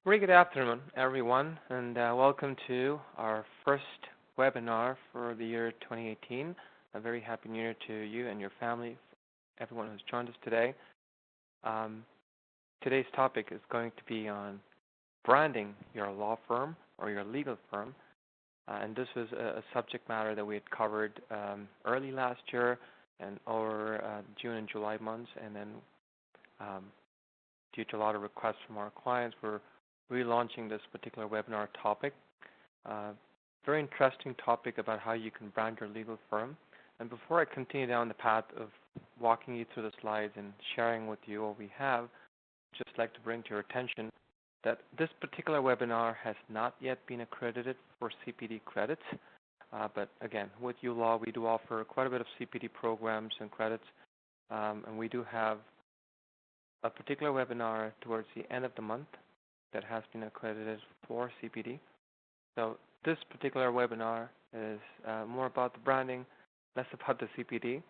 Very good afternoon, everyone, and welcome to our first webinar for the year 2018. A very happy New Year to you and your family, everyone who's joined us today. Today's topic is going to be on branding your law firm or your legal firm. And this was a subject matter that we had covered early last year and over June and July months. And then due to a lot of requests from our clients, we're relaunching this particular webinar topic. Very interesting topic about how you can brand your legal firm. And before I continue down the path of walking you through the slides and sharing with you what we have, I'd just like to bring to your attention that this particular webinar has not yet been accredited for CPD credits. But again, with uLaw, we do offer quite a bit of CPD programs and credits. And we do have a particular webinar towards the end of the month that has been accredited for CPD. So this particular webinar is more about the branding, less about the CPD.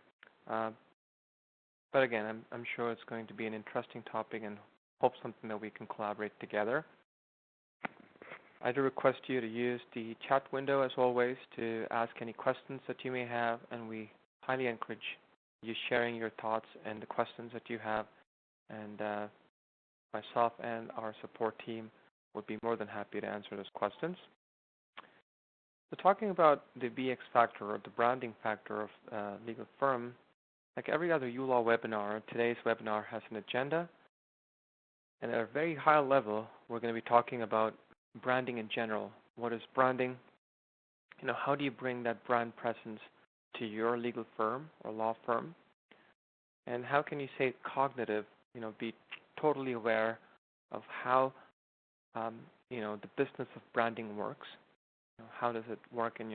But again, I'm sure it's going to be an interesting topic and hope something that we can collaborate together. I do request you to use the chat window as always to ask any questions that you may have, and we highly encourage you sharing your thoughts and the questions that you have. And myself and our support team would be more than happy to answer those questions. So talking about the BX factor or the branding factor of legal firm, like every other uLaw webinar, today's webinar has an agenda. And at a very high level, we're going to be talking about branding in general. What is branding? How do you bring that brand presence to your legal firm or law firm? And how can you say cognitive, be totally aware of how the business of branding works. How does it work in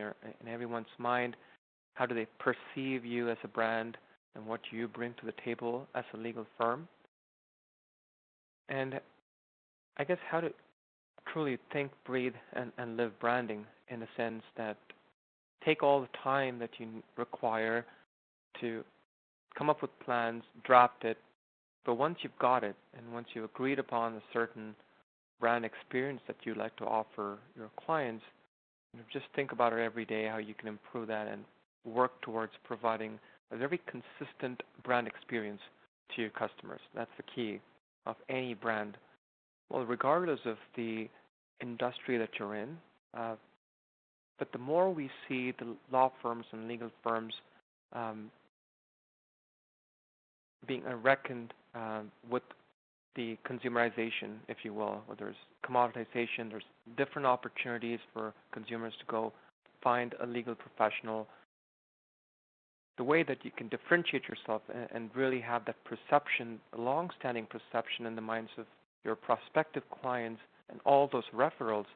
everyone's mind? How do they perceive you as a brand and what you bring to the table as a legal firm? And I guess how to truly think, breathe, and live branding in the sense that take all the time that you require to come up with plans, draft it, but once you've got it and once you've agreed upon a certain brand experience that you'd like to offer your clients, just think about it every day, how you can improve that and work towards providing a very consistent brand experience to your customers. That's the key of any brand. Well, regardless of the industry that you're in, but the more we see the law firms and legal firms being reckoned with the consumerization, if you will, where there's commoditization, there's different opportunities for consumers to go find a legal professional. The way that you can differentiate yourself and really have that perception, a long-standing perception in the minds of your prospective clients and all those referrals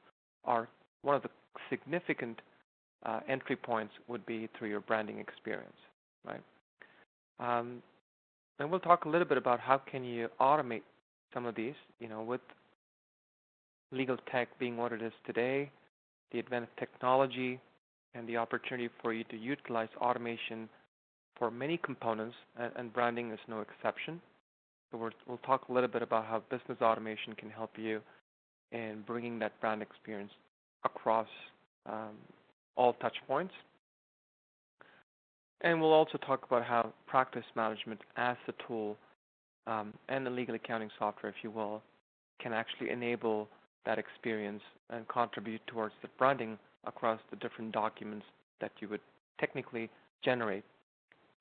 are one of the significant entry points would be through your branding experience, right? And we'll talk a little bit about how can you automate some of these, with legal tech being what it is today, the advent of technology, and the opportunity for you to utilize automation for many components, and branding is no exception. So we'll talk a little bit about how business automation can help you in bringing that brand experience across all touch points. And we'll also talk about how practice management as a tool and the legal accounting software, if you will, can actually enable that experience and contribute towards the branding across the different documents that you would technically generate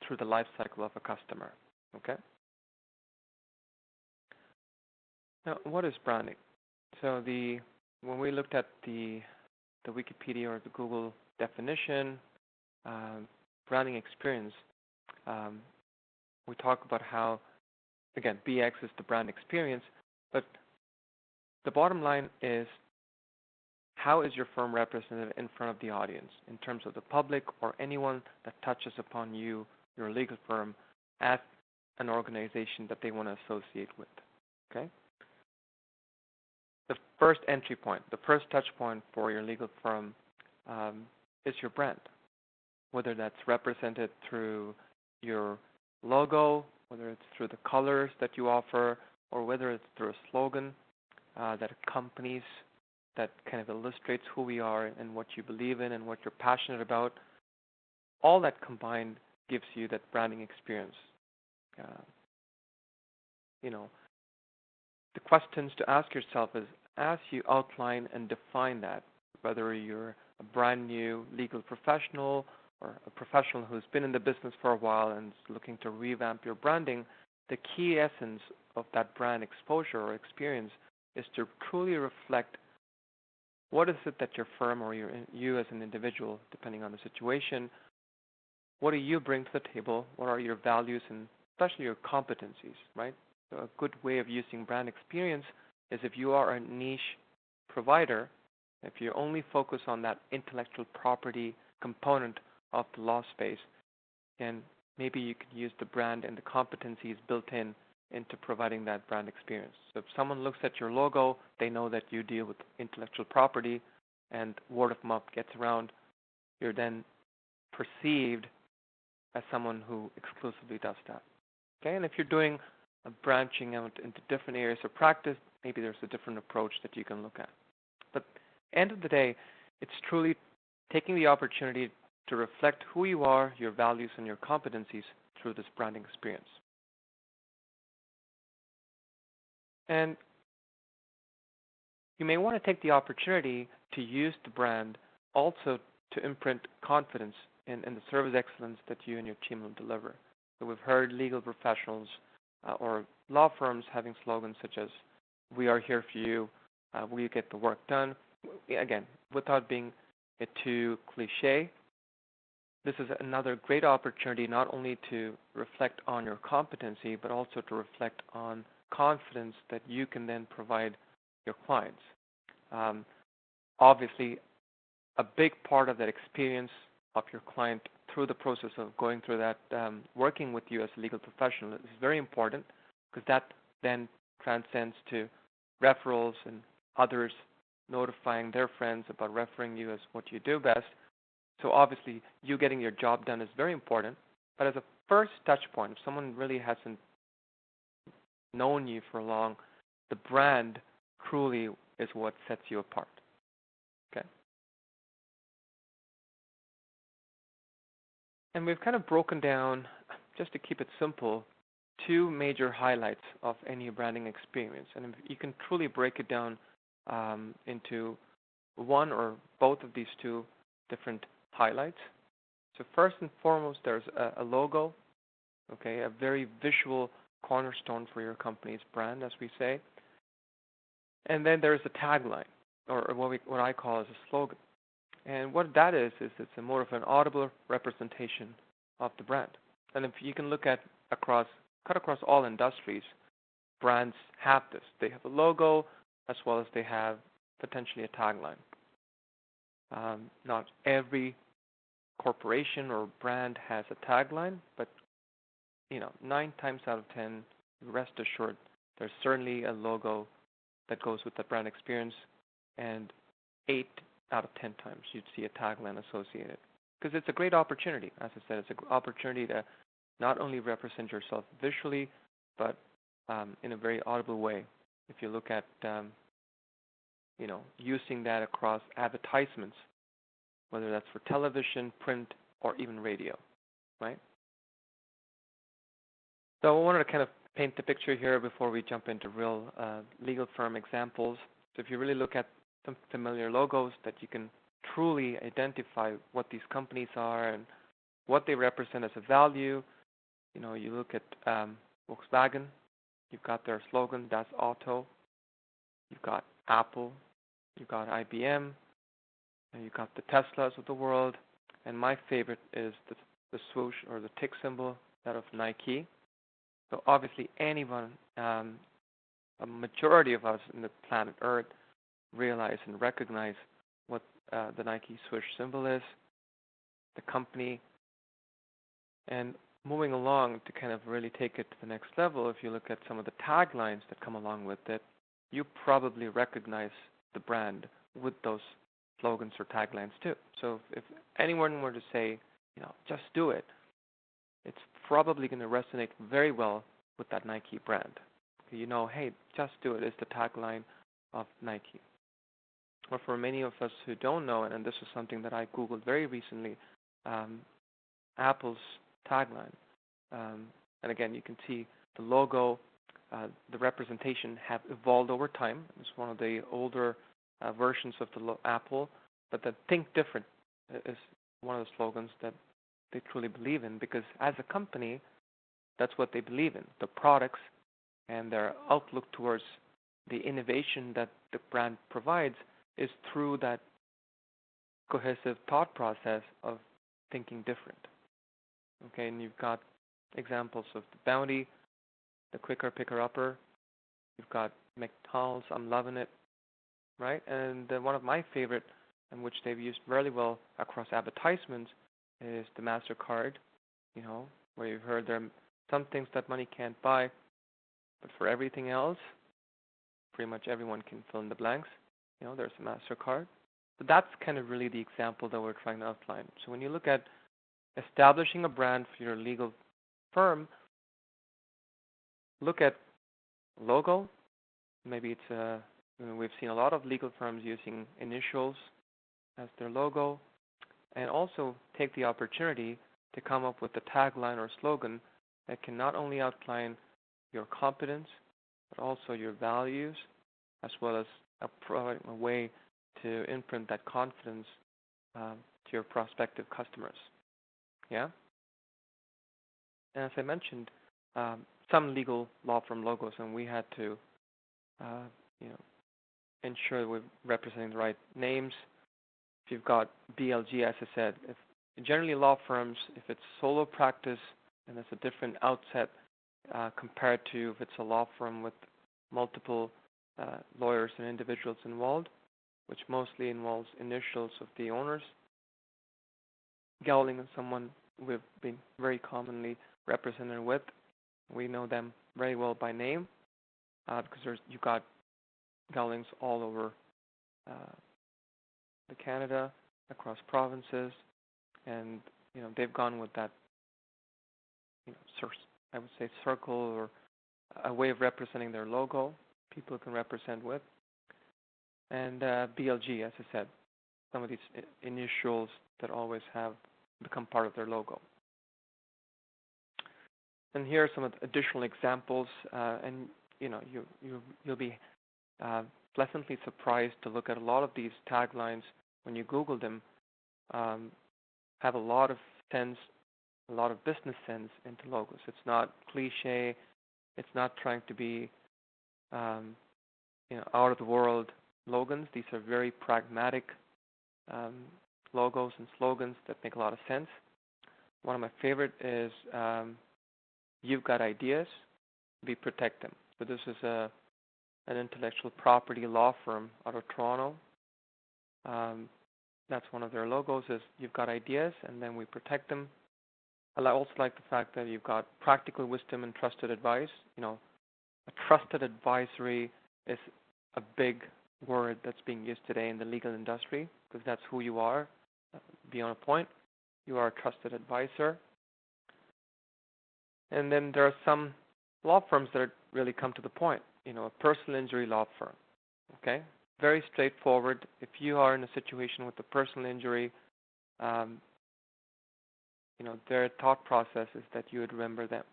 through the life cycle of a customer. Okay? Now, what is branding? So when we looked at the Wikipedia or the Google definition, branding experience, we talk about how, again, BX is the brand experience, but the bottom line is how is your firm represented in front of the audience in terms of the public or anyone that touches upon you, your legal firm, as an organization that they want to associate with, okay? The first entry point, the first touch point for your legal firm is your brand, whether that's represented through your logo, whether it's through the colors that you offer, or whether it's through a slogan. that accompanies, that kind of illustrates who we are and what you believe in and what you're passionate about. All that combined gives you that branding experience. You know, the questions to ask yourself is, as you outline and define that, whether you're a brand new legal professional or a professional who's been in the business for a while and is looking to revamp your branding, the key essence of that brand exposure or experience is to truly reflect what is it that your firm or you as an individual, depending on the situation, what do you bring to the table? What are your values and especially your competencies, right? So a good way of using brand experience is if you are a niche provider, if you only focus on that intellectual property component of the law space, then maybe you can use the brand and the competencies built into providing that brand experience. So if someone looks at your logo, they know that you deal with intellectual property and word of mouth gets around. You're then perceived as someone who exclusively does that. Okay, and if you're doing a branching out into different areas of practice, maybe there's a different approach that you can look at. But end of the day, it's truly taking the opportunity to reflect who you are, your values, and your competencies through this branding experience. And you may want to take the opportunity to use the brand also to imprint confidence in the service excellence that you and your team will deliver. So we've heard legal professionals or law firms having slogans such as, "We are here for you, will you get the work done?" Again, without being too cliche, this is another great opportunity not only to reflect on your competency, but also to reflect on confidence that you can then provide your clients. Obviously, a big part of that experience of your client through the process of going through that, working with you as a legal professional is very important, because that then transcends to referrals and others notifying their friends about referring you as what you do best. So obviously, you getting your job done is very important. But as a first touch point, if someone really hasn't known you for long, the brand truly is what sets you apart. Okay. And we've kind of broken down, just to keep it simple, two major highlights of any branding experience. And you can truly break it down into one or both of these two different highlights. So first and foremost, there's a logo, okay, a very visual cornerstone for your company's brand, as we say. And then there's a tagline, or what I call as a slogan. And what that is it's a more of an audible representation of the brand. And if you can look at cut across all industries, brands have this. They have a logo as well as they have potentially a tagline. Not every corporation or brand has a tagline, but 9 times out of 10, rest assured, there's certainly a logo that goes with the brand experience, and 8 out of 10 times you'd see a tagline associated. Because it's a great opportunity. As I said, it's an opportunity to not only represent yourself visually, but in a very audible way. If you look at using that across advertisements, whether that's for television, print, or even radio, right? So I wanted to kind of paint the picture here before we jump into real legal firm examples. So if you really look at some familiar logos that you can truly identify what these companies are and what they represent as a value, you look at Volkswagen, you've got their slogan, "Das Auto." You've got Apple, you've got IBM, and you've got the Teslas of the world. And my favorite is the swoosh or the tick symbol, that of Nike. So obviously anyone, a majority of us in the planet Earth, realize and recognize what the Nike swoosh symbol is, the company. And moving along to kind of really take it to the next level, if you look at some of the taglines that come along with it, you probably recognize the brand with those slogans or taglines too. So if anyone were to say, just do it, it's probably going to resonate very well with that Nike brand. Hey, just do it is the tagline of Nike. Or for many of us who don't know, and this is something that I Googled very recently, Apple's tagline. And again, you can see the logo, the representation have evolved over time. It's one of the older versions of the Apple, but the Think Different is one of the slogans that they truly believe in, because as a company, that's what they believe in, the products and their outlook towards the innovation that the brand provides is through that cohesive thought process of thinking different. Okay, and you've got examples of the Bounty, the Quicker Picker Upper. You've got McDonald's, I'm loving it, right? And one of my favorite, and which they've used very well across advertisements, is the MasterCard. You know, where you've heard there are some things that money can't buy, but for everything else, pretty much everyone can fill in the blanks. You know, there's a MasterCard. But that's kind of really the example that we're trying to outline. So when you look at establishing a brand for your legal firm, look at logo. Maybe it's we've seen a lot of legal firms using initials as their logo, and also take the opportunity to come up with a tagline or slogan that can not only outline your competence, but also your values, as well as a way to imprint that confidence to your prospective customers. Yeah? And as I mentioned, some legal law firm logos, and we had to ensure we're representing the right names. If you've got BLG, as I said, if generally law firms, if it's solo practice, and it's a different outset compared to if it's a law firm with multiple lawyers and individuals involved, which mostly involves initials of the owners. Gowling is someone we've been very commonly represented with. We know them very well by name because you've got Gowlings all over the Canada, across provinces, and they've gone with that I would say circle or a way of representing their logo people can represent with. And BLG, as I said, some of these initials that always have become part of their logo. And here are some of the additional examples, and you'll be pleasantly surprised to look at a lot of these taglines when you Google them. Have a lot of sense, a lot of business sense into logos. It's not cliche. It's not trying to be out of the world slogans. These are very pragmatic logos and slogans that make a lot of sense. One of my favorite is you've got ideas, we protect them. So this is an intellectual property law firm out of Toronto. That's one of their logos is you've got ideas and then we protect them. I also like the fact that you've got practical wisdom and trusted advice. A trusted advisory is a big word that's being used today in the legal industry because that's who you are. Beyond a point, you are a trusted advisor. And then there are some law firms that really come to the point. A personal injury law firm. Okay, very straightforward. If you are in a situation with a personal injury, their thought process is that you would remember them.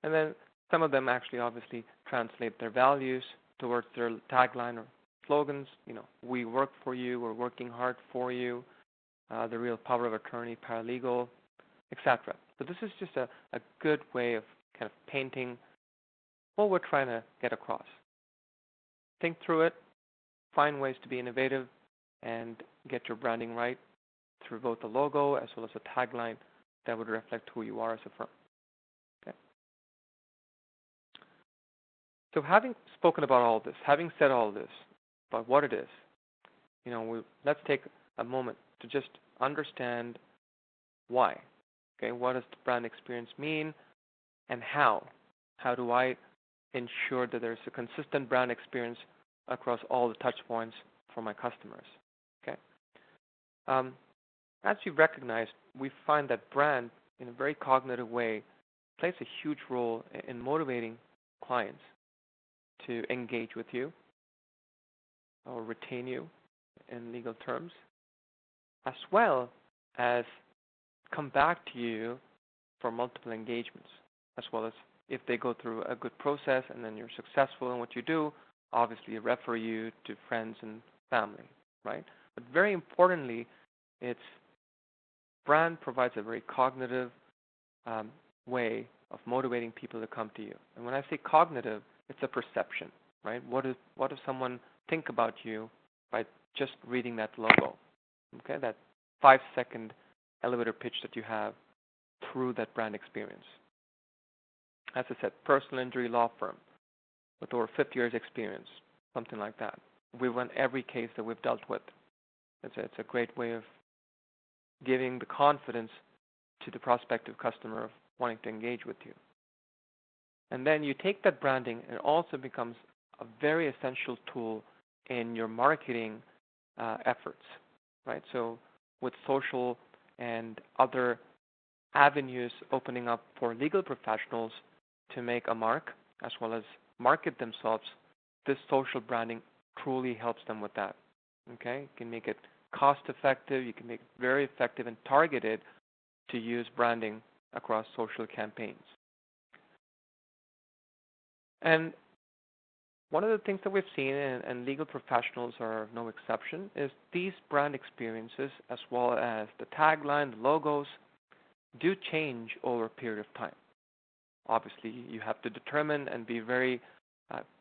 And then some of them actually obviously translate their values towards their tagline or slogans. We work for you, we're working hard for you, the real power of attorney, paralegal, etc. So this is just a good way of kind of painting what we're trying to get across. Think through it, find ways to be innovative, and get your branding right through both the logo as well as a tagline that would reflect who you are as a firm. Okay. So having spoken about all this, having said all this about what it is, let's take a moment to just understand why. Okay, what does the brand experience mean, and how? How do I ensure that there's a consistent brand experience across all the touch points for my customers? Okay. As you've recognized, we find that brand, in a very cognitive way, plays a huge role in motivating clients. to engage with you or retain you in legal terms, as well as come back to you for multiple engagements, as well as if they go through a good process and then you're successful in what you do, obviously refer you to friends and family, right? But very importantly, its brand provides a very cognitive way of motivating people to come to you. And when I say cognitive, it's a perception, right? What does someone think about you by just reading that logo? Okay, that 5-second elevator pitch that you have through that brand experience. As I said, personal injury law firm with over 50 years experience, something like that. We won every case that we've dealt with. It's a great way of giving the confidence to the prospective customer of wanting to engage with you. And then you take that branding, and it also becomes a very essential tool in your marketing efforts, right? So with social and other avenues opening up for legal professionals to make a mark as well as market themselves, this social branding truly helps them with that. Okay? You can make it cost effective, you can make it very effective and targeted to use branding across social campaigns. And one of the things that we've seen, and legal professionals are no exception, is these brand experiences, as well as the tagline, the logos, do change over a period of time. Obviously, you have to determine and be very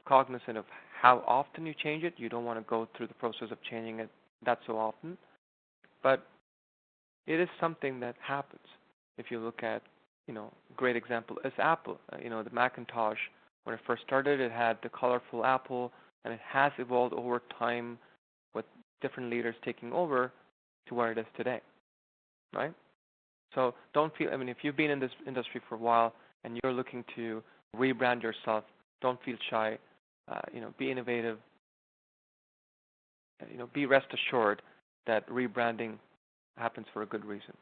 cognizant of how often you change it. You don't want to go through the process of changing it that so often. But it is something that happens. If you look at, great example is Apple. The Macintosh, when it first started, it had the colorful apple, and it has evolved over time with different leaders taking over to where it is today, right? So don't feel, if you've been in this industry for a while and you're looking to rebrand yourself, don't feel shy. Be innovative. Be rest assured that rebranding happens for a good reason.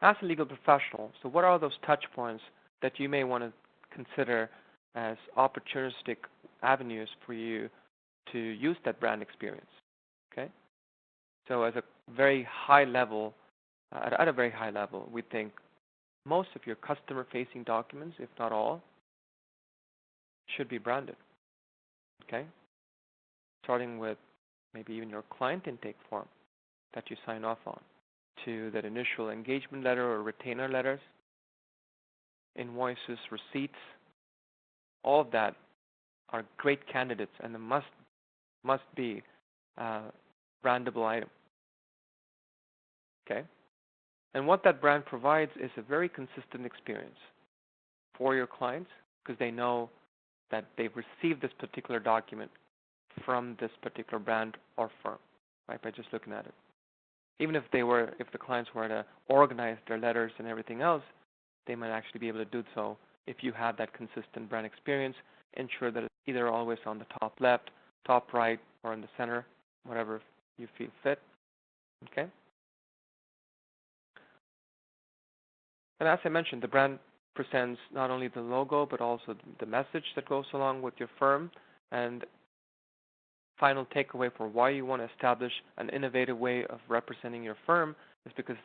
As a legal professional, so what are those touch points that you may want to consider as opportunistic avenues for you to use that brand experience? Okay? So as a very high level, at a very high level, we think most of your customer-facing documents, if not all, should be branded. Okay? Starting with maybe even your client intake form that you sign off on, to that initial engagement letter or retainer letters, invoices, receipts, all of that are great candidates and must be brandable item. Okay? And what that brand provides is a very consistent experience for your clients, because they know that they've received this particular document from this particular brand or firm, right, by just looking at it. Even if the clients were to organize their letters and everything else, they might actually be able to do so if you have that consistent brand experience. Ensure that it's either always on the top left, top right, or in the center, whatever you feel fit. Okay? And as I mentioned, the brand presents not only the logo, but also the message that goes along with your firm. And final takeaway for why you want to establish an innovative way of representing your firm is because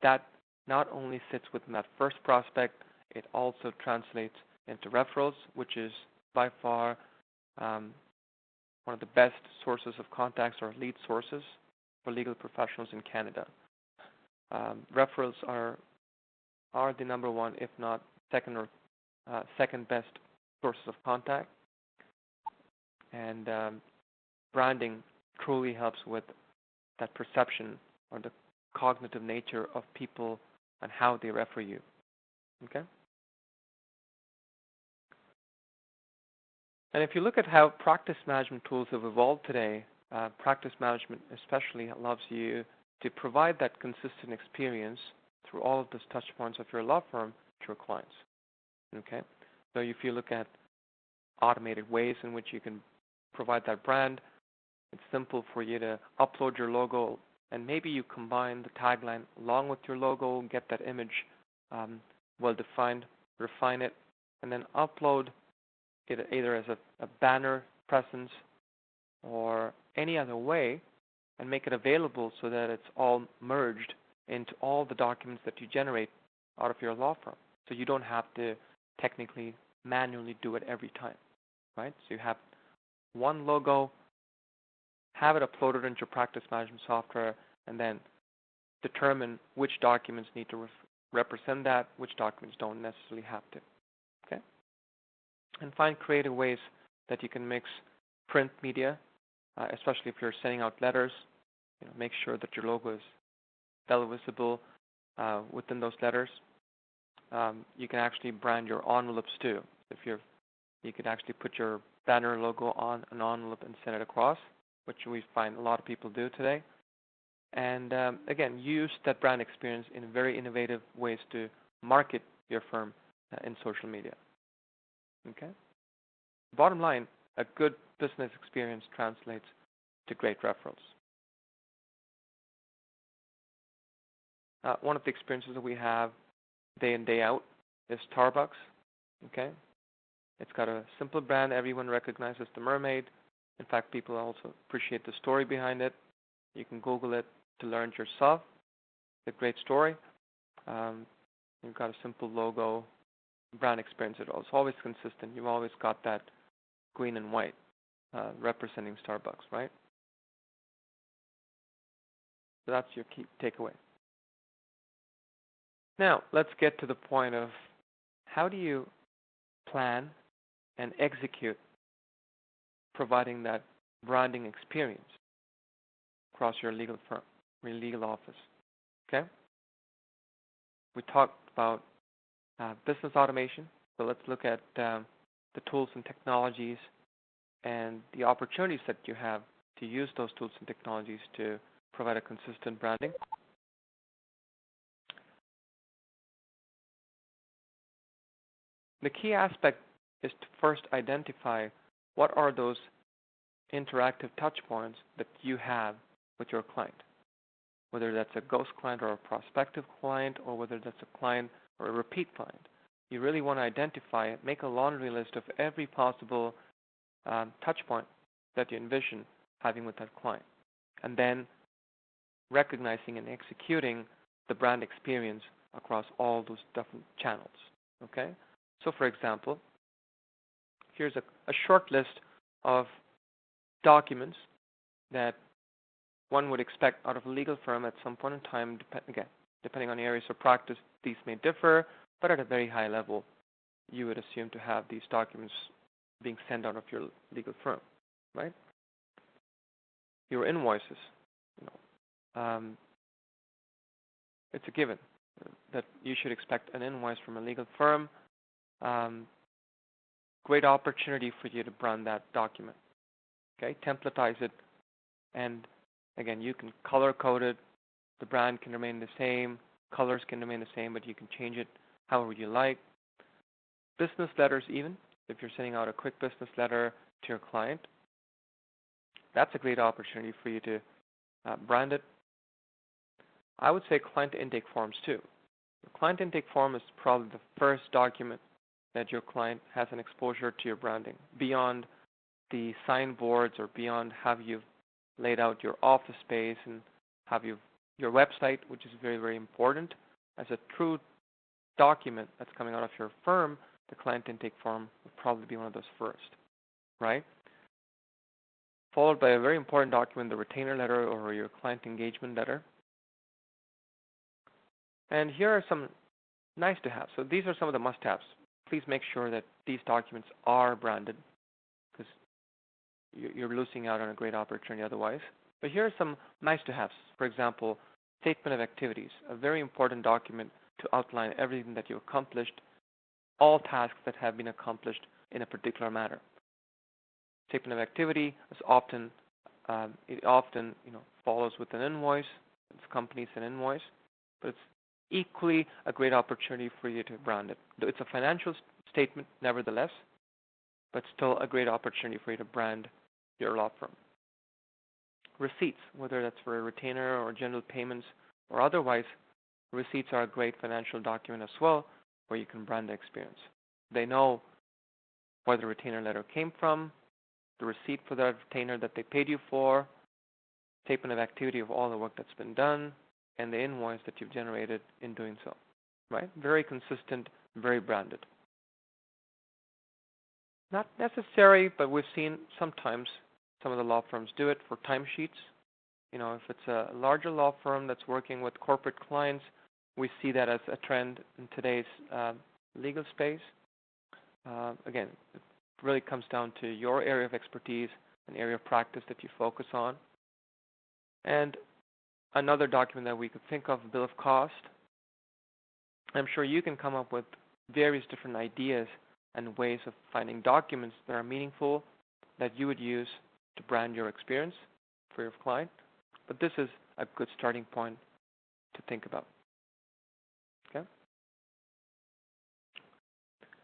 that not only sits within that first prospect, it also translates into referrals, which is by far one of the best sources of contacts or lead sources for legal professionals in Canada. Referrals are the number one, if not second best sources of contact. And branding truly helps with that perception or the cognitive nature of people and how they refer you. Okay? And if you look at how practice management tools have evolved today, practice management especially allows you to provide that consistent experience through all of those touch points of your law firm to your clients. Okay? So if you look at automated ways in which you can provide that brand, it's simple for you to upload your logo, and maybe you combine the tagline along with your logo, get that image well defined, refine it, and then upload either as a banner presence or any other way, and make it available so that it's all merged into all the documents that you generate out of your law firm. So you don't have to technically manually do it every time, right? So you have one logo, have it uploaded into your practice management software, and then determine which documents need to represent that, which documents don't necessarily have to, okay? And find creative ways that you can mix print media, especially if you're sending out letters. Make sure that your logo is well visible within those letters. You can actually brand your envelopes too. You could actually put your banner logo on an envelope and send it across, which we find a lot of people do today. And again, use that brand experience in very innovative ways to market your firm in social media. Okay. Bottom line, a good business experience translates to great referrals. One of the experiences that we have day in, day out is Starbucks. Okay. It's got a simple brand. Everyone recognizes the mermaid. In fact, people also appreciate the story behind it. You can Google it to learn it yourself. It's a great story. You've got a simple logo, brand experience. It's always consistent. You've always got that green and white representing Starbucks, right? So that's your key takeaway. Now, let's get to the point of how do you plan and execute providing that branding experience across your legal firm, your legal office, okay? We talked about business automation, so let's look at the tools and technologies and the opportunities that you have to use those tools and technologies to provide a consistent branding. The key aspect is to first identify what are those interactive touch points that you have with your client, whether that's a ghost client or a prospective client, or whether that's a client or a repeat client. You really want to identify it, make a laundry list of every possible touch point that you envision having with that client, and then recognizing and executing the brand experience across all those different channels, okay? So for example, here's a short list of documents that one would expect out of a legal firm at some point in time. Depending on areas of practice, these may differ, but at a very high level, you would assume to have these documents being sent out of your legal firm, right? Your invoices, it's a given that you should expect an invoice from a legal firm. Great opportunity for you to brand that document. Okay, templatize it, and again, you can color code it. The brand can remain the same, colors can remain the same, but you can change it however you like. Business letters, even if you're sending out a quick business letter to your client, that's a great opportunity for you to brand it. I would say client intake forms too. The client intake form is probably the first document that your client has an exposure to your branding, beyond the signboards or beyond how you've laid out your office space and your website, which is very, very important. As a true document that's coming out of your firm, the client intake form would probably be one of those first, right? Followed by a very important document, the retainer letter or your client engagement letter. And here are some nice to have. So these are some of the must-haves. Please make sure that these documents are branded, because you're losing out on a great opportunity otherwise. But here are some nice to haves. For example, statement of activities, a very important document to outline everything that you accomplished, all tasks that have been accomplished in a particular manner. Statement of activity is often follows with an invoice. It accompanies an invoice, but it's equally a great opportunity for you to brand it. It's a financial statement, nevertheless, but still a great opportunity for you to brand your law firm. Receipts, whether that's for a retainer or general payments or otherwise, receipts are a great financial document as well, where you can brand the experience. They know where the retainer letter came from, the receipt for that retainer that they paid you for, statement of activity of all the work that's been done, and the invoice that you've generated in doing so, right? Very consistent, very branded. Not necessary, but we've seen sometimes some of the law firms do it for timesheets. You know, if it's a larger law firm that's working with corporate clients, we see that as a trend in today's legal space. Again, it really comes down to your area of expertise, an area of practice that you focus on. And another document that we could think of, bill of cost. I'm sure you can come up with various different ideas and ways of finding documents that are meaningful that you would use to brand your experience for your client. But this is a good starting point to think about. Okay.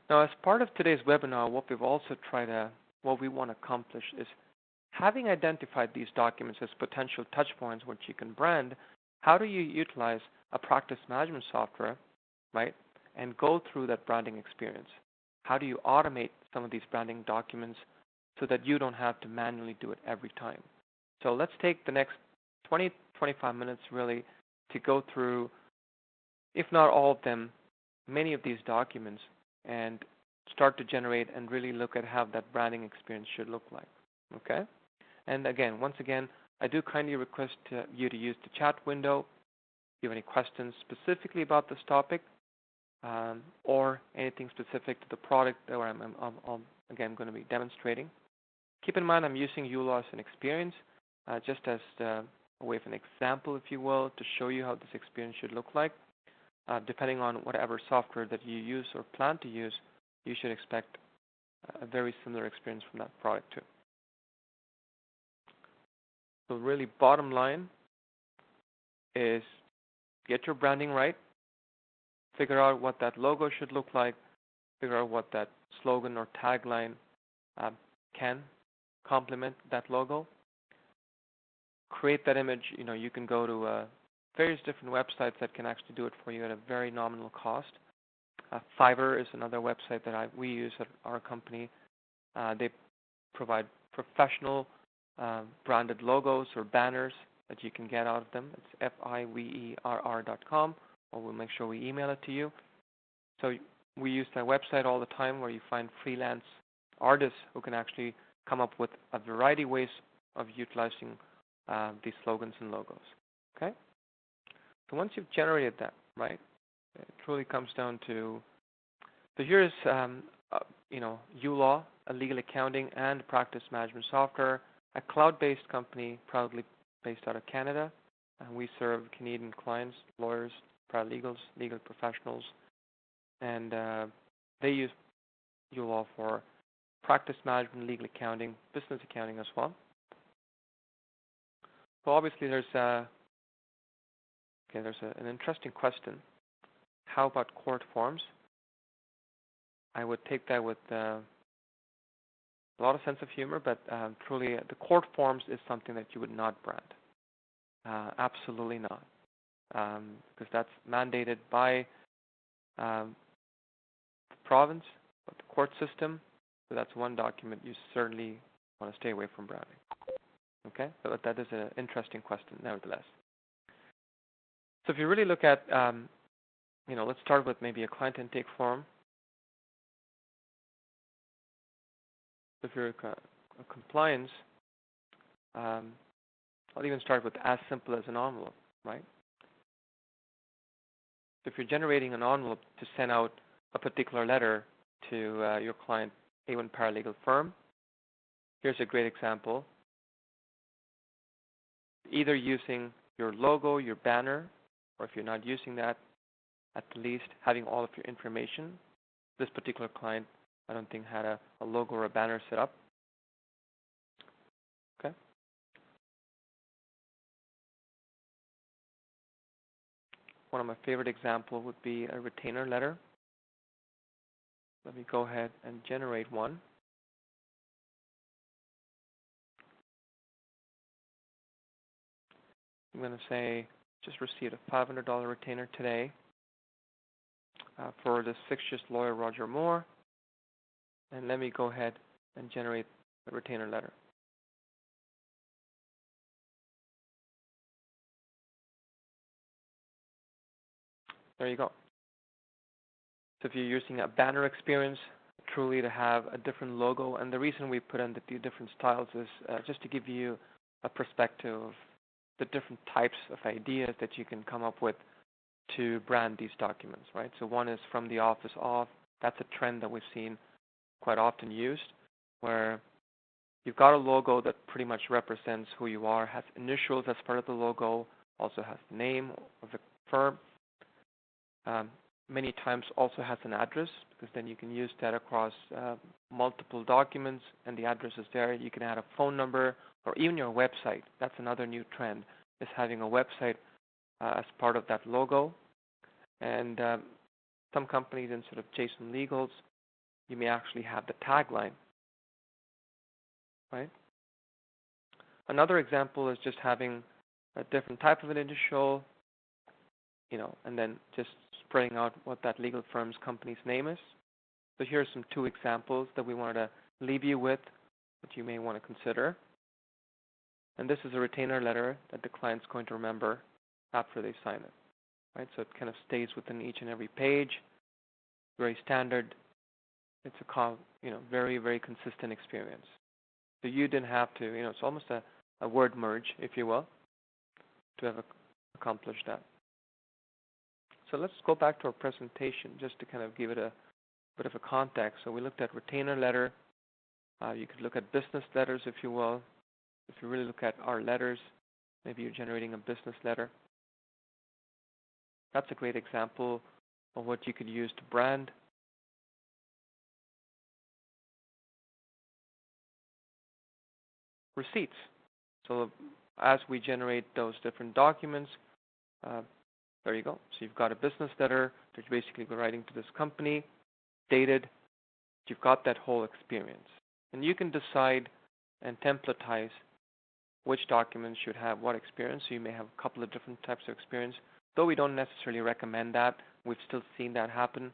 Now, as part of today's webinar, what we want to accomplish is, having identified these documents as potential touch points which you can brand, how do you utilize a practice management software, right, and go through that branding experience? How do you automate some of these branding documents so that you don't have to manually do it every time? So let's take the next 20-25 minutes really to go through, if not all of them, many of these documents, and start to generate and really look at how that branding experience should look like. Okay? And again, once again, I do kindly request you to use the chat window. If you have any questions specifically about this topic, or anything specific to the product that I'm again going to be demonstrating. Keep in mind I'm using uLaw as an experience, just as a way of an example, if you will, to show you how this experience should look like. Depending on whatever software that you use or plan to use, you should expect a very similar experience from that product too. So really, bottom line is get your branding right, figure out what that logo should look like, figure out what that slogan or tagline can complement that logo. Create that image. You know, you can go to various different websites that can actually do it for you at a very nominal cost. Fiverr is another website that we use at our company. They provide professional branded logos or banners that you can get out of them. It's fiverr.com, or we'll make sure we email it to you. So we use that website all the time, where you find freelance artists who can actually come up with a variety of ways of utilizing these slogans and logos. Okay? So once you've generated that, right, it really comes down to, so here's uLaw, a legal accounting and practice management software, a cloud-based company proudly based out of Canada. And we serve Canadian clients, lawyers, paralegals, legal professionals, and they use uLaw for practice management, legal accounting, business accounting as well. So obviously there's an interesting question. How about court forms? I would take that with a lot of sense of humor, but truly the court forms is something that you would not brand. Absolutely not. Because that's mandated by the province, or the court system. So that's one document you certainly want to stay away from branding. Okay, but that is an interesting question, nevertheless. So if you really look at, let's start with maybe a client intake form. If you're a compliance, I'll even start with as simple as an envelope, right? If you're generating an envelope to send out a particular letter to your client, A1 paralegal firm, here's a great example. Either using your logo, your banner, or if you're not using that, at the least having all of your information. This particular client, I don't think, had a logo or a banner set up. Okay. One of my favorite examples would be a retainer letter. Let me go ahead and generate one. I'm going to say, just received a $500 retainer today for the fictitious lawyer Roger Moore. And let me go ahead and generate a retainer letter. There you go. So if you're using a banner experience, truly to have a different logo, and the reason we put in the different styles is just to give you a perspective of the different types of ideas that you can come up with to brand these documents, right? So one is from the office of. That's a trend that we've seen quite often used, where you've got a logo that pretty much represents who you are, has initials as part of the logo, also has the name of the firm. Many times also has an address, because then you can use that across multiple documents, and the address is there. You can add a phone number or even your website. That's another new trend, is having a website as part of that logo. And some companies, instead of Jason Legals, you may actually have the tagline, right? Another example is just having a different type of an initial, and then just spreading out what that legal firm's company's name is. So here are some 2 examples that we wanted to leave you with that you may want to consider. And this is a retainer letter that the client's going to remember after they sign it, right? So it kind of stays within each and every page, very standard. It's a very, very consistent experience. So you didn't have to, it's almost a word merge, if you will, to have accomplished that. So let's go back to our presentation just to kind of give it a bit of a context. So we looked at retainer letter. You could look at business letters, if you will. If you really look at our letters, maybe you're generating a business letter. That's a great example of what you could use to brand. Receipts. So as we generate those different documents, there you go. So you've got a business letter that you're basically writing to this company, dated. You've got that whole experience. And you can decide and templatize which documents should have what experience. So you may have a couple of different types of experience. Though we don't necessarily recommend that, we've still seen that happen.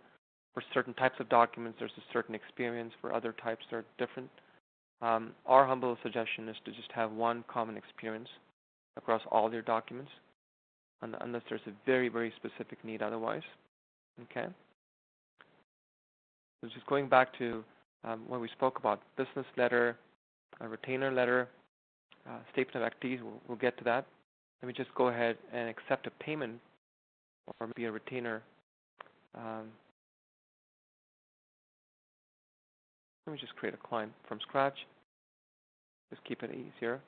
For certain types of documents, there's a certain experience. For other types, they're different. Our humble suggestion is to just have one common experience across all your documents, unless there's a very, very specific need otherwise. Okay? So just going back to what we spoke about, business letter, a retainer letter, statement of activities, we'll get to that. Let me just go ahead and accept a payment or maybe a retainer. Let me just create a client from scratch. Just keep it easier.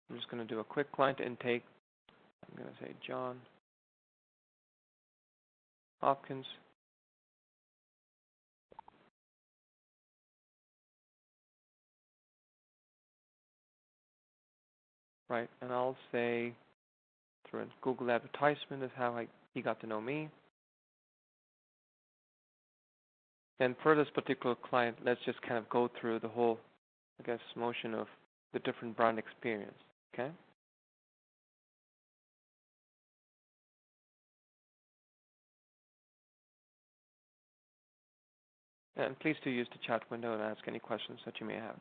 I'm just going to do a quick client intake. I'm going to say John Hopkins. Right, and I'll say through a Google advertisement is how he got to know me. And for this particular client, let's just kind of go through the whole, motion of the different brand experience, okay? And please do use the chat window and ask any questions that you may have.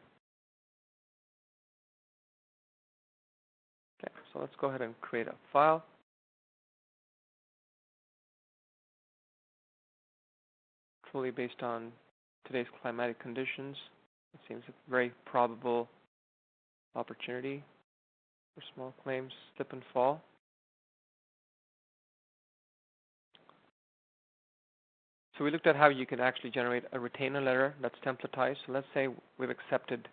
Okay, so let's go ahead and create a file. Truly based on today's climatic conditions, it seems a very probable opportunity for small claims slip and fall. So we looked at how you can actually generate a retainer letter that's templatized. So let's say we've accepted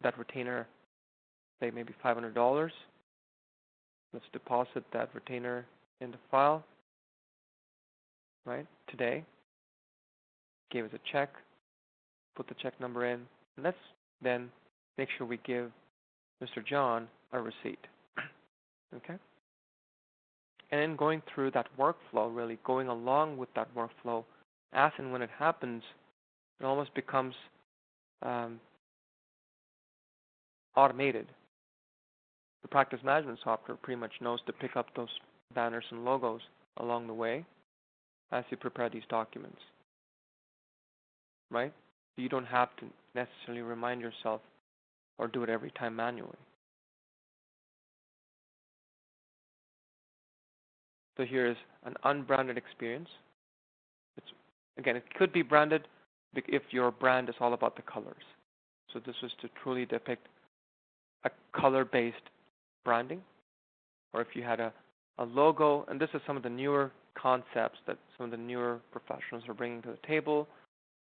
that retainer, say maybe $500. Let's deposit that retainer in the file, right, today. Gave us a check, put the check number in, and let's then make sure we give Mr. John a receipt, okay? And then going through that workflow, really going along with that workflow, as and when it happens, it almost becomes automated. The practice management software pretty much knows to pick up those banners and logos along the way as you prepare these documents. right? So you don't have to necessarily remind yourself or do it every time manually. So here's an unbranded experience. Again, it could be branded if your brand is all about the colors. So this was to truly depict a color-based branding, or if you had a logo, and this is some of the newer concepts that some of the newer professionals are bringing to the table,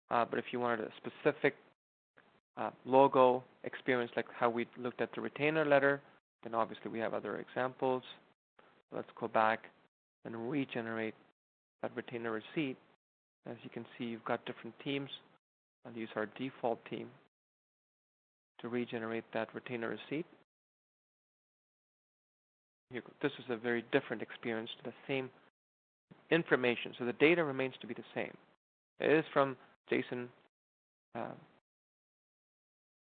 but if you wanted a specific logo experience like how we looked at the retainer letter, then obviously we have other examples. Let's go back and regenerate that retainer receipt. As you can see, you've got different teams. I'll use our default team to regenerate that retainer receipt. This is a very different experience to the same information. So the data remains to be the same. It is from Jason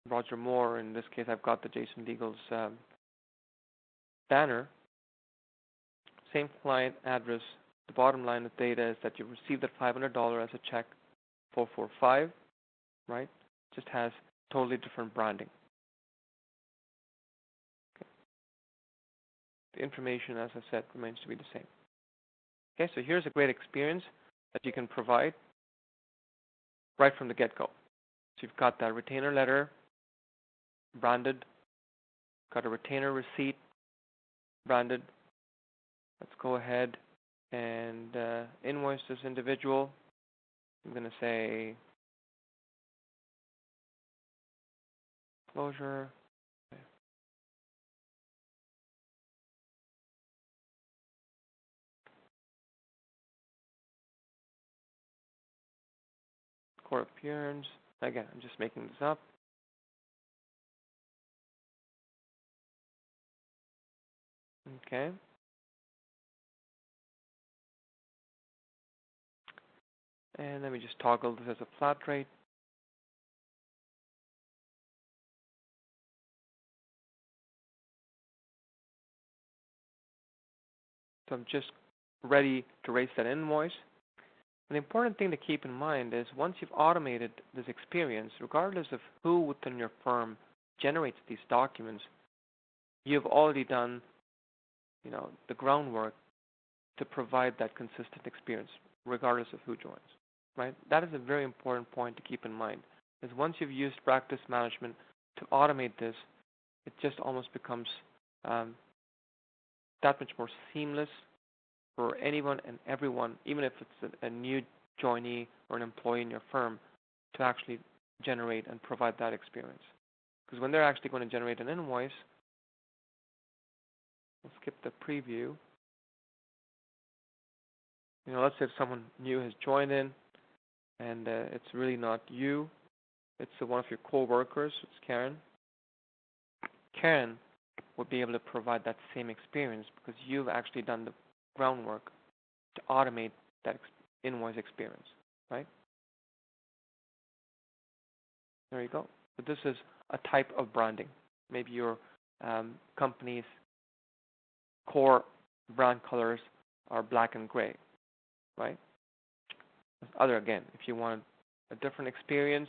Roger Moore. In this case, I've got the Jason Legal's banner. Same client address. The bottom line of data is that you received that $500 as a check 445, right? Just has totally different branding. Okay. The information, as I said, remains to be the same. Okay, so here's a great experience that you can provide right from the get-go. So you've got that retainer letter branded, got a retainer receipt branded. Let's go ahead and invoice this individual. I'm going to say closure. Core appearance. Again, I'm just making this up. Okay. And let me just toggle this as a flat rate. So I'm just ready to raise that invoice. And the important thing to keep in mind is once you've automated this experience, regardless of who within your firm generates these documents, you've already done, the groundwork to provide that consistent experience, regardless of who joins, right? That is a very important point to keep in mind, is once you've used practice management to automate this, it just almost becomes that much more seamless for anyone and everyone, even if it's a new joinee or an employee in your firm, to actually generate and provide that experience. Because when they're actually going to generate an invoice, we'll skip the preview. Let's say if someone new has joined in and it's really not you, it's one of your co-workers, it's Karen. Karen would be able to provide that same experience because you've actually done the groundwork to automate that invoice experience, right? There you go. So this is a type of branding. Maybe your company's core brand colors are black and gray, right? Again, if you want a different experience,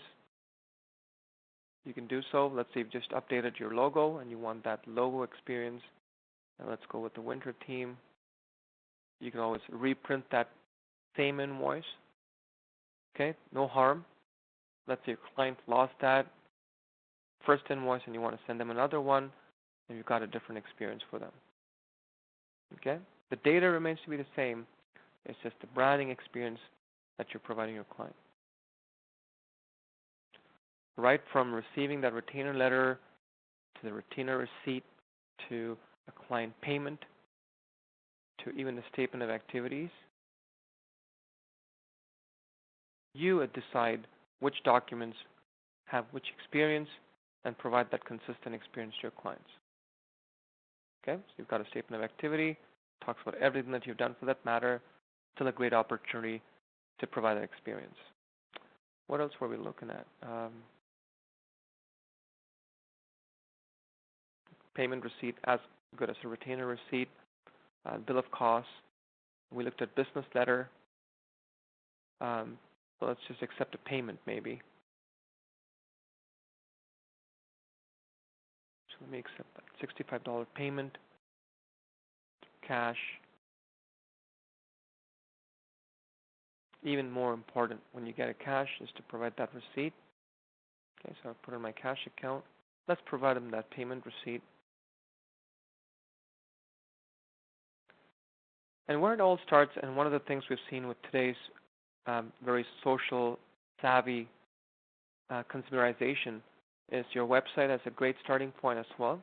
you can do so. Let's say you've just updated your logo and you want that logo experience. And let's go with the winter theme. You can always reprint that same invoice. Okay, no harm. Let's say your client lost that first invoice and you want to send them another one, and you've got a different experience for them. Okay, the data remains to be the same. It's just the branding experience that you're providing your client. Right from receiving that retainer letter to the retainer receipt to a client payment to even the statement of activities, you decide which documents have which experience and provide that consistent experience to your clients. Okay, so you've got a statement of activity, talks about everything that you've done for that matter, still a great opportunity to provide that experience. What else were we looking at? Payment receipt as good as a retainer receipt, bill of costs. We looked at business letter. So let's just accept a payment maybe. So let me accept that $65 payment, cash. Even more important when you get a cash is to provide that receipt. Okay, so I'll put in my cash account. Let's provide them that payment receipt. And where it all starts, and one of the things we've seen with today's very social savvy consumerization, is your website as a great starting point as well.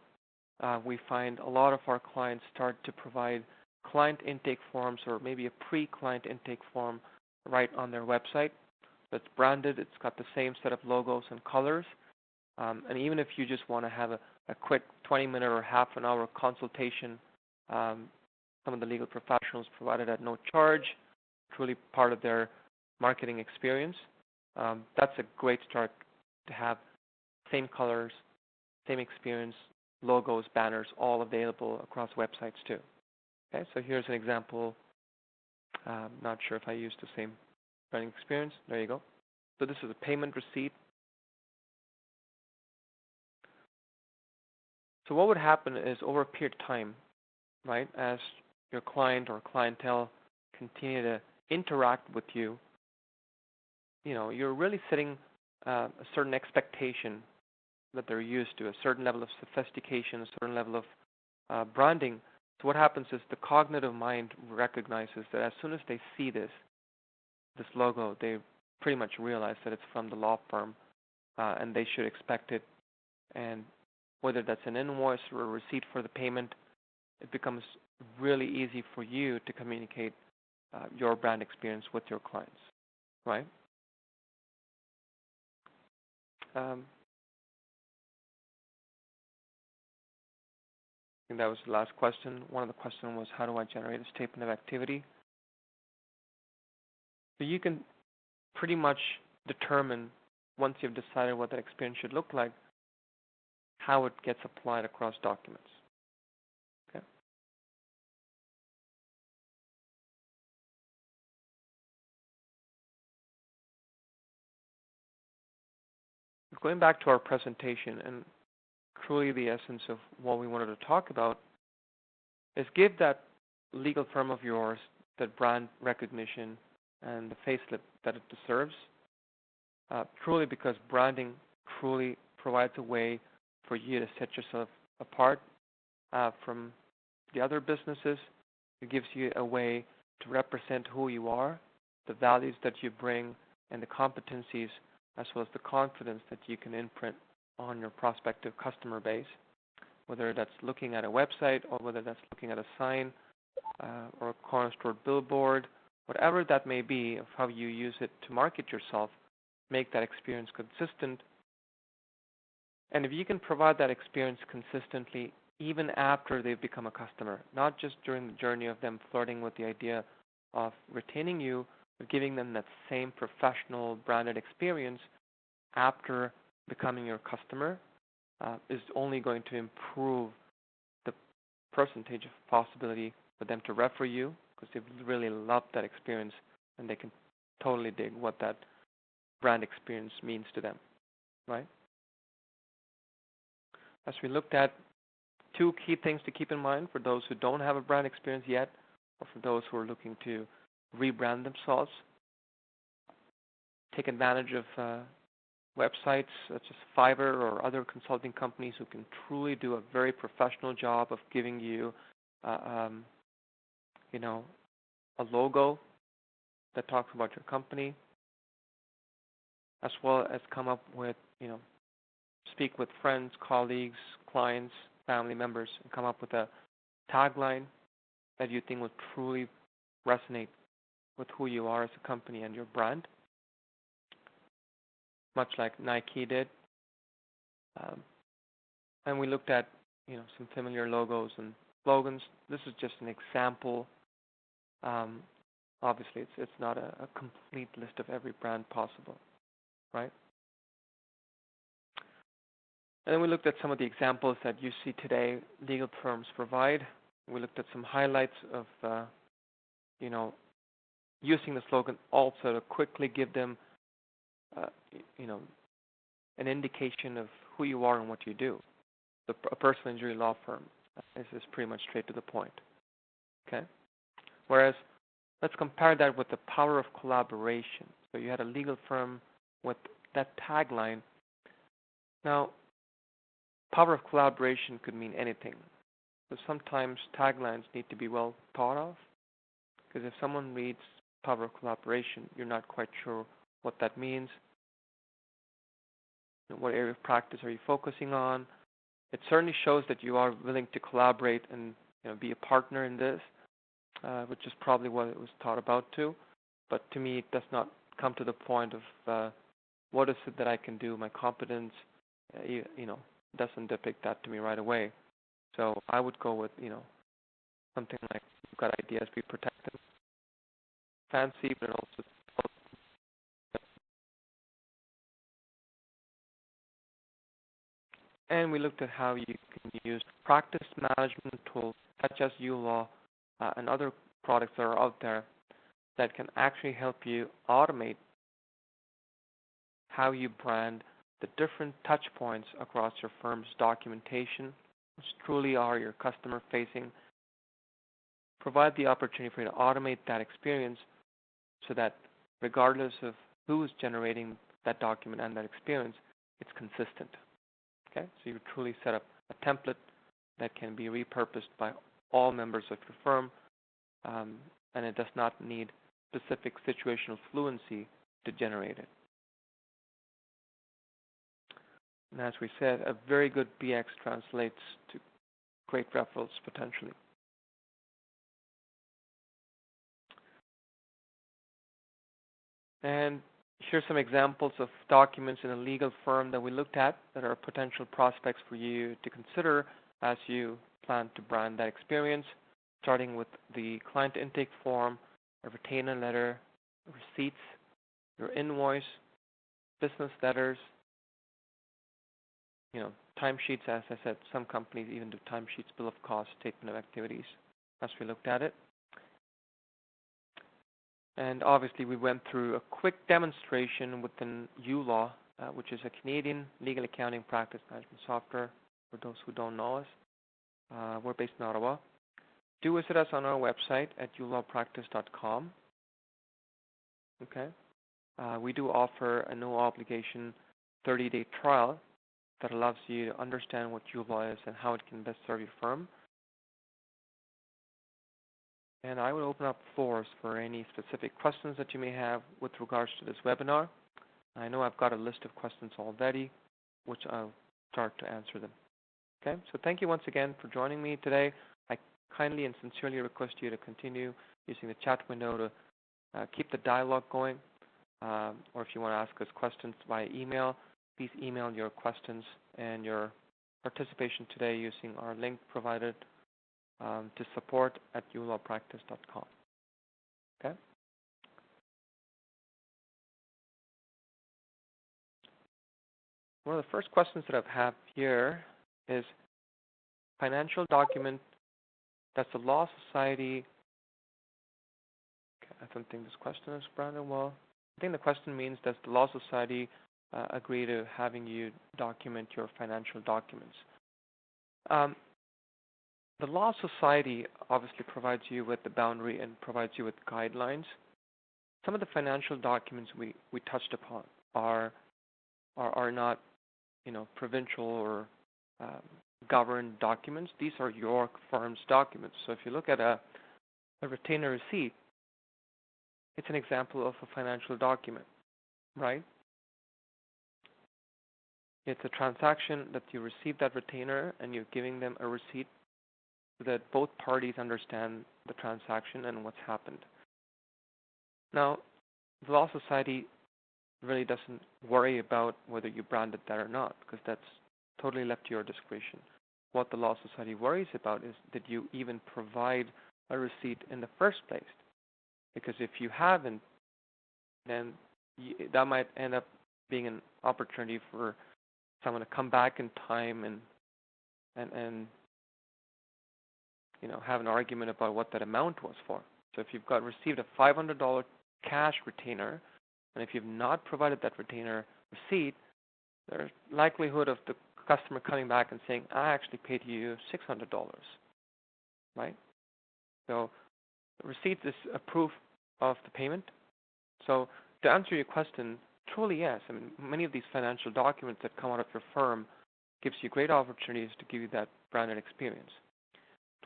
We find a lot of our clients start to provide client intake forms or maybe a pre-client intake form right on their website. It's branded, it's got the same set of logos and colors. And even if you just want to have a quick 20-minute or half an hour consultation, some of the legal professionals provide it at no charge, truly part of their marketing experience. That's a great start to have same colors, same experience, logos, banners, all available across websites too. Okay, so here's an example. Not sure if I used the same branding experience. There you go. So this is a payment receipt. So what would happen is over a period of time, right, as your client or clientele continue to interact with you, you're really setting a certain expectation that they're used to, a certain level of sophistication, a certain level of branding. So what happens is the cognitive mind recognizes that as soon as they see this logo, they pretty much realize that it's from the law firm, and they should expect it. And whether that's an invoice or a receipt for the payment, it becomes really easy for you to communicate your brand experience with your clients, right? I think that was the last question. One of the questions was, how do I generate a statement of activity? So you can pretty much determine, once you've decided what that experience should look like, how it gets applied across documents. Okay. Going back to our presentation, and truly the essence of what we wanted to talk about is give that legal firm of yours that brand recognition and the facelift that it deserves, truly, because branding truly provides a way for you to set yourself apart from the other businesses. It gives you a way to represent who you are, the values that you bring, and the competencies, as well as the confidence that you can imprint on your prospective customer base, whether that's looking at a website or whether that's looking at a sign or a corner store billboard, whatever that may be, of how you use it to market yourself, make that experience consistent. And if you can provide that experience consistently, even after they've become a customer, not just during the journey of them flirting with the idea of retaining you, but giving them that same professional branded experience after becoming your customer, is only going to improve the percentage of possibility for them to refer you, because they've really loved that experience and they can totally dig what that brand experience means to them, right? As we looked at, two key things to keep in mind for those who don't have a brand experience yet, or for those who are looking to rebrand themselves. Take advantage of websites such as Fiverr or other consulting companies who can truly do a very professional job of giving you, a logo that talks about your company, as well as come up with, speak with friends, colleagues, clients, family members, and come up with a tagline that you think will truly resonate with who you are as a company and your brand, much like Nike did. And we looked at, some familiar logos and slogans. This is just an example. Obviously, it's not a complete list of every brand possible, right? And then we looked at some of the examples that you see today legal firms provide. We looked at some highlights of, using the slogan also to quickly give them you know, an indication of who you are and what you do. A personal injury law firm is pretty much straight to the point. Okay? Whereas, let's compare that with the power of collaboration. So you had a legal firm with that tagline. Now, power of collaboration could mean anything. So sometimes taglines need to be well thought of, because if someone reads power of collaboration, you're not quite sure what that means. What area of practice are you focusing on? It certainly shows that you are willing to collaborate and be a partner in this, which is probably what it was thought about too. But to me, it does not come to the point of what is it that I can do, my competence, doesn't depict that to me right away. So I would go with, something like, you've got ideas, be protected. Fancy, but also. And we looked at how you can use practice management tools such as uLaw and other products that are out there that can actually help you automate how you brand the different touch points across your firm's documentation, which truly are your customer facing. Provide the opportunity for you to automate that experience so that regardless of who is generating that document and that experience, it's consistent. Okay, so you truly set up a template that can be repurposed by all members of your firm, and it does not need specific situational fluency to generate it. And as we said, a very good BX translates to great referrals potentially. And here's some examples of documents in a legal firm that we looked at that are potential prospects for you to consider as you plan to brand that experience, starting with the client intake form, a retainer letter, receipts, your invoice, business letters, timesheets. As I said, some companies even do timesheets, bill of cost, statement of activities, as we looked at it. And obviously, we went through a quick demonstration within uLaw, which is a Canadian legal accounting practice management software. For those who don't know us, we're based in Ottawa. Do visit us on our website at uLawPractice.com. Okay. We do offer a no obligation 30-day trial that allows you to understand what uLaw is and how it can best serve your firm. And I will open up floors for any specific questions that you may have with regards to this webinar. I know I've got a list of questions already, which I'll start to answer them. Okay, so thank you once again for joining me today. I kindly and sincerely request you to continue using the chat window to keep the dialogue going. Or if you want to ask us questions via email, please email your questions and your participation today using our link provided to support at uLawPractice.com. Okay? One of the first questions that I have here is financial document. Does the Law Society, okay, I don't think this question is branded well. I think the question means, does the Law Society agree to having you document your financial documents? The Law Society obviously provides you with the boundary and provides you with guidelines. Some of the financial documents we touched upon are not, provincial or governed documents. These are your firm's documents. So if you look at a retainer receipt, it's an example of a financial document, right? It's a transaction that you receive that retainer and you're giving them a receipt so that both parties understand the transaction and what's happened. Now, the Law Society really doesn't worry about whether you branded that or not, because that's totally left to your discretion. What the Law Society worries about is that you even provide a receipt in the first place. Because if you haven't, then that might end up being an opportunity for someone to come back in time and have an argument about what that amount was for. So if you've received a $500 cash retainer And if you've not provided that retainer receipt, there's likelihood of the customer coming back and saying, I actually paid you $600, right? So the receipt is a proof of the payment. So to answer your question, truly yes. I mean, many of these financial documents that come out of your firm gives you great opportunities to give you that branded experience.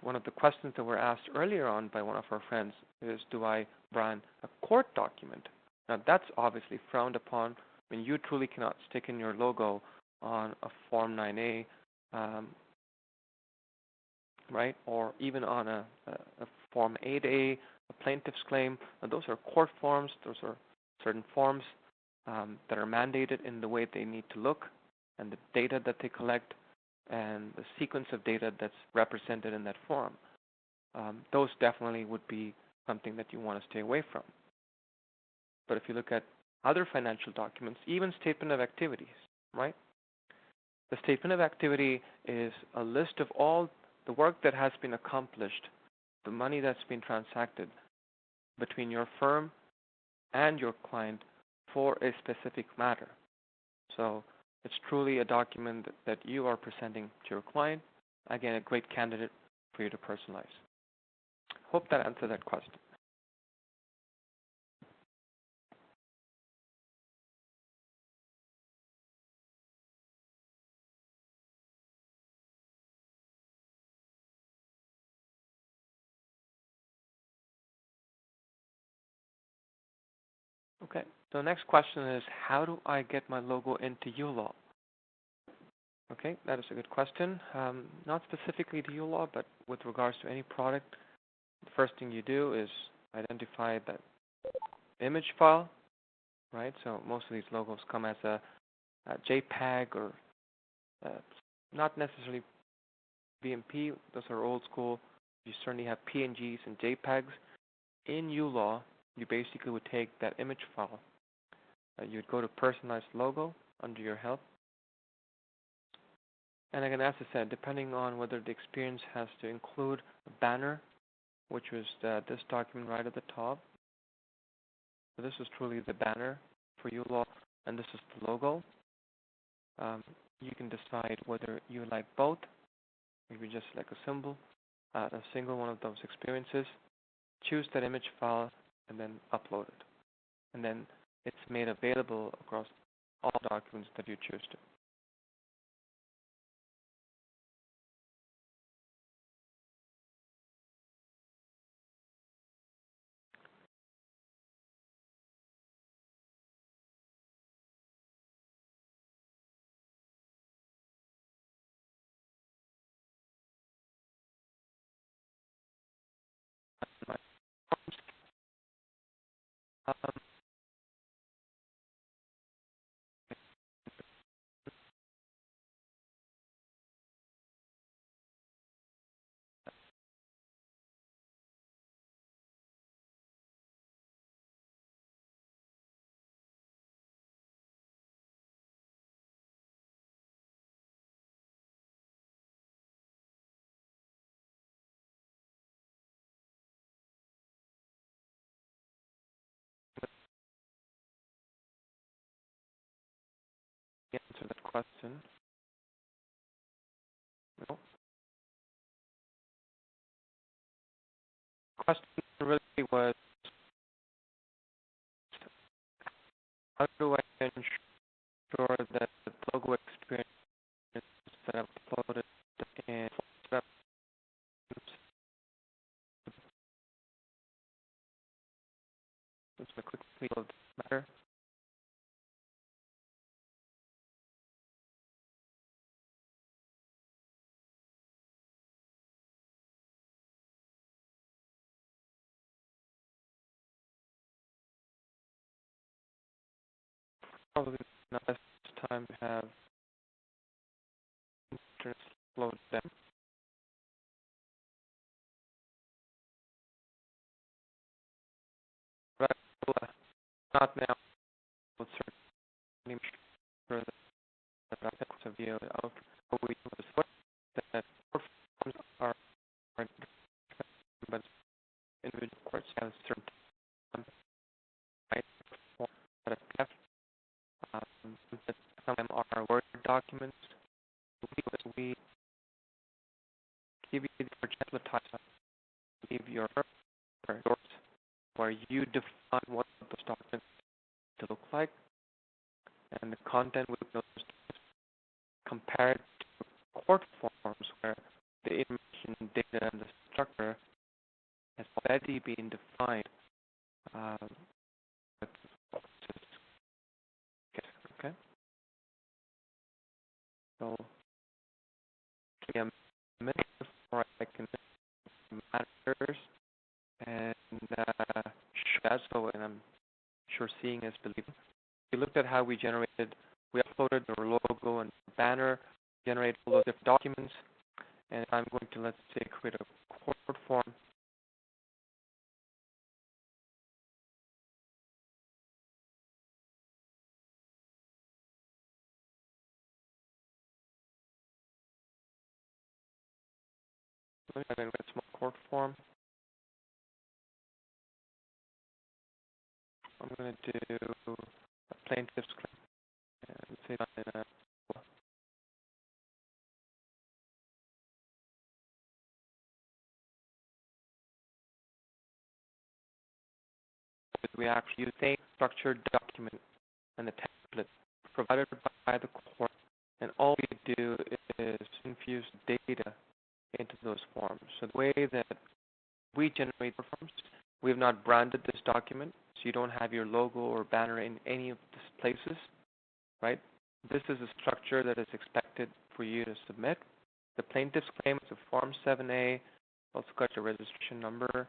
One of the questions that were asked earlier on by one of our friends is, do I brand a court document? Now, that's obviously frowned upon. I mean, you truly cannot stick in your logo on a Form 9A, right, or even on a Form 8A, a plaintiff's claim. Now, those are court forms. Those are certain forms that are mandated in the way they need to look and the data that they collect and the sequence of data that's represented in that form. Those definitely would be something that you want to stay away from. But if you look at other financial documents, even statement of activities, right? The statement of activity is a list of all the work that has been accomplished, the money that's been transacted between your firm and your client for a specific matter. So it's truly a document that you are presenting to your client. Again, a great candidate for you to personalize. Hope that answered that question. Okay, so the next question is, how do I get my logo into uLaw? Okay, that is a good question. Not specifically to uLaw, but with regards to any product, the first thing you do is identify that image file, right? So most of these logos come as a JPEG or not necessarily BMP. Those are old school. You certainly have PNGs and JPEGs. In uLaw, you basically would take that image file. You'd go to personalized logo under your help. And again, as I said, depending on whether the experience has to include a banner, which was this document right at the top. So this is truly the banner for uLaw, and this is the logo. You can decide whether you like both, maybe just like a symbol, a single one of those experiences. Choose that image file and then upload it. And then it's made available across all documents that you choose to. Answer that question. No. Question really was, how do I ensure that the logo experience that I've uploaded in just a quick feel of this matter? Probably not the best time to have internet slowed down. But not now. We'll certainly make sure that I of you out how we do this work, that forms are but individual courts have certain right, that Some of them are Word documents. We give you the template leave yours where you define what those documents to look like, and the content with those compared to court forms where the information, data, and the structure has already been defined. Okay, so give me a minute before I can matters and that's so, and I'm sure seeing is believing. We looked at how we uploaded our logo and banner, generated all those different documents, and I'm going to, let's say, create a court form. I'm going to create a small court form. I'm going to do a plaintiff's claim. And say that in a we actually use a structured document and the template provided by the court, and all we do is infuse data into those forms. So the way that we generate the forms, we have not branded this document, so you don't have your logo or banner in any of these places, right? This is a structure that is expected for you to submit. The plaintiff's claim is a Form 7A, also got your registration number.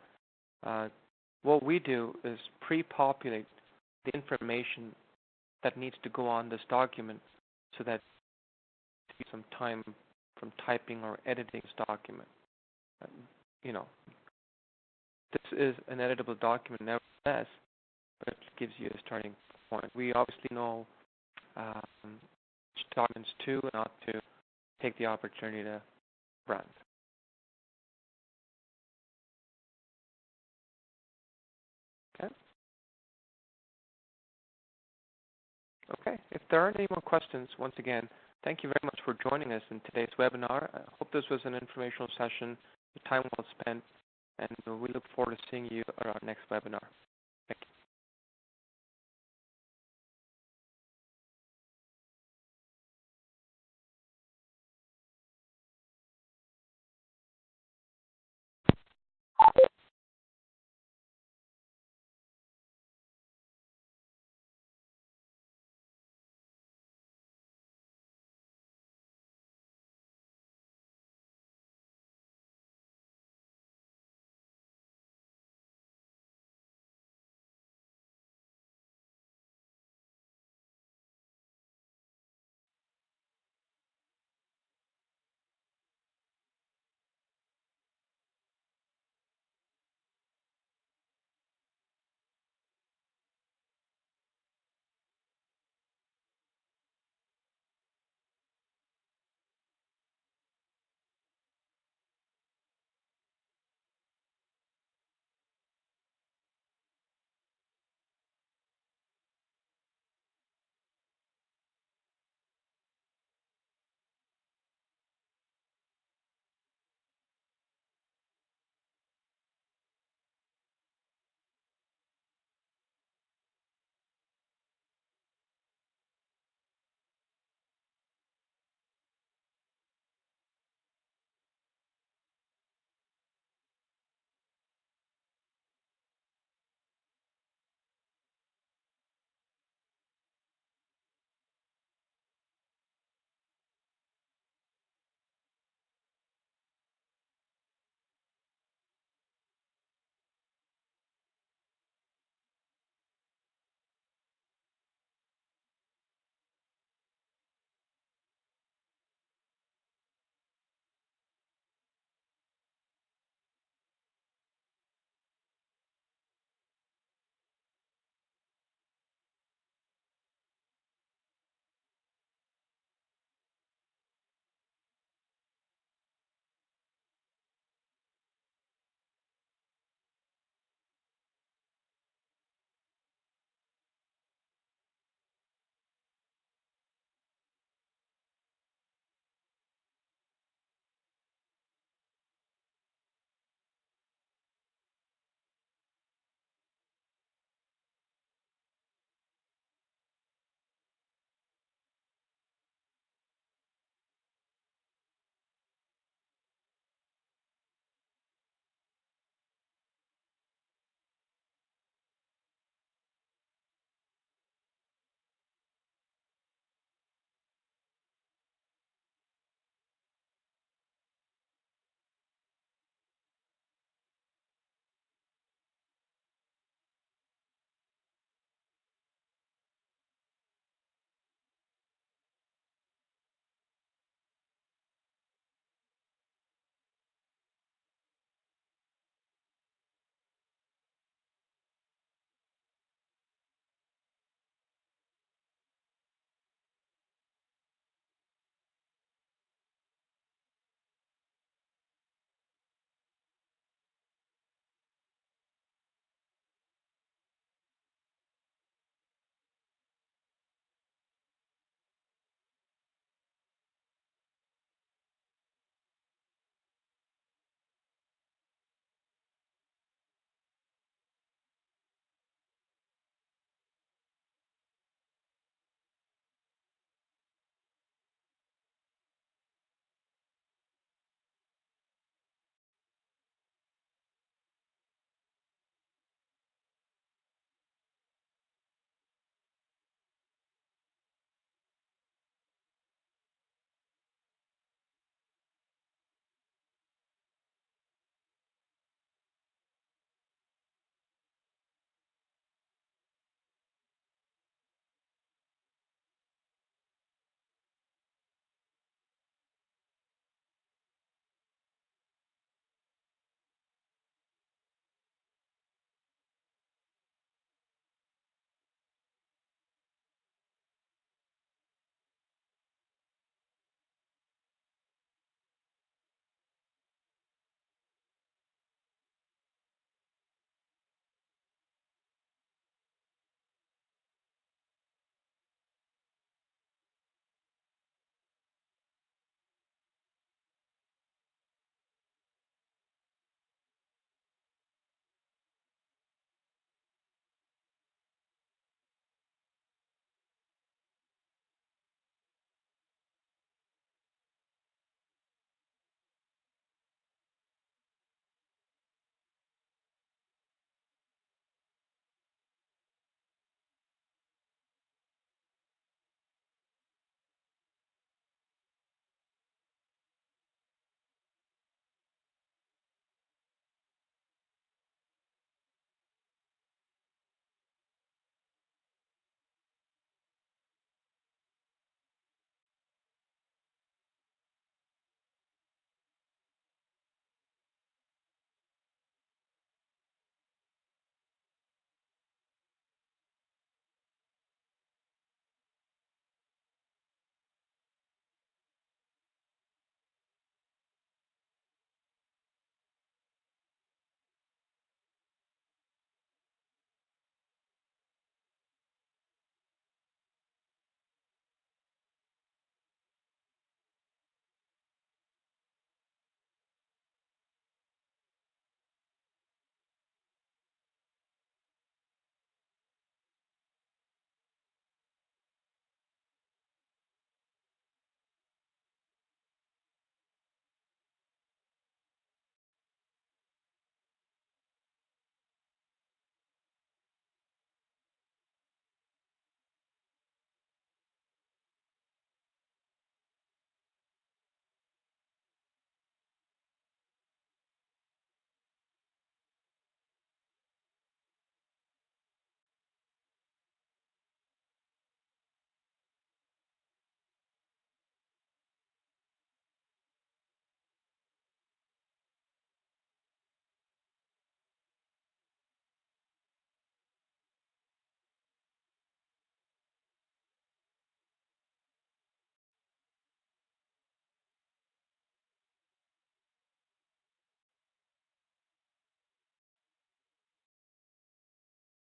What we do is pre-populate the information that needs to go on this document so that it takes some time from typing or editing this document. This is an editable document nevertheless, but it gives you a starting point. We obviously know which documents to and not to take the opportunity to brand. Okay. If there aren't any more questions, once again, thank you very much for joining us in today's webinar. I hope this was an informational session, time well spent, and we look forward to seeing you at our next webinar.